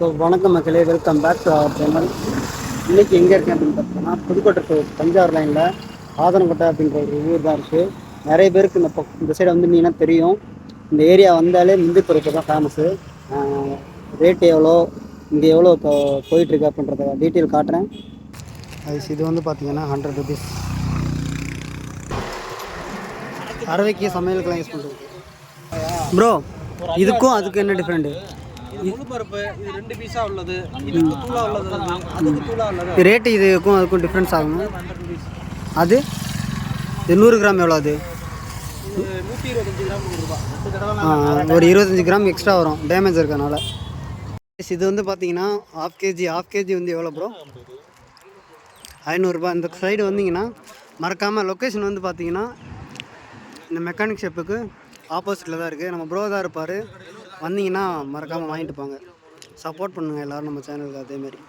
So வணக்கம் மக்களே, welcome back to our channel. இன்றைக்கி எங்கே இருக்கேன் அப்படின்னு பார்த்தீங்கன்னா, புதுக்கோட்டை டு தஞ்சாவூர் லைனில் ஆதனக்கோட்டை அப்படின்ற ஒரு ஊர் தான் இருக்குது. நிறைய பேருக்கு இந்த சைடு வந்திருந்தீங்கன்னா தெரியும். இந்த ஏரியா வந்தாலே முந்திரி பருப்பு தான் ஃபேமஸ்ஸு. ரேட்டு எவ்வளோ, இங்கே எவ்வளோ இப்போ போயிட்டுருக்கு அப்படின்றத டீட்டெயில் காட்டுறேன். இது வந்து பார்த்தீங்கன்னா 100 ருபீஸ். அரவைக்கு சமையலுக்கெல்லாம் யூஸ் பண்ணுறது. ப்ரோ, இதுக்கும் அதுக்கு என்ன டிஃப்ரெண்ட்டு? முழு பருப்பு இது 2 பீஸா உள்ளது, இதுக்கு தூளா உள்ளது, அதுக்கு தூளா உள்ளது. ரேட்டு இதுக்கும் அதுக்கும் டிஃப்ரென்ஸ் ஆகும். அது 100 கிராம் எவ்வளோ? அது 125 கிராம் 100 ரூபா. ஒரு 25 கிராம் எக்ஸ்ட்ரா வரும் டேமேஜ் இருக்கனால. இது வந்து பார்த்தீங்கன்னா ஹாஃப் கேஜி வந்து எவ்வளோ ப்ரோ? 500 ரூபா. இந்த சைடு வந்தீங்கன்னா மறக்காமல் லொக்கேஷன் வந்து பார்த்தீங்கன்னா இந்த மெக்கானிக் ஷாப்புக்கு ஆப்போசிட்டில் தான் இருக்குது. நம்ம ப்ரோ தான் இருப்பார். வந்தீங்கன்னா மறக்காமல் வாங்கிட்டு போங்க. சப்போர்ட் பண்ணுங்கள் எல்லோரும் நம்ம சேனலுக்கு. அதேமாரி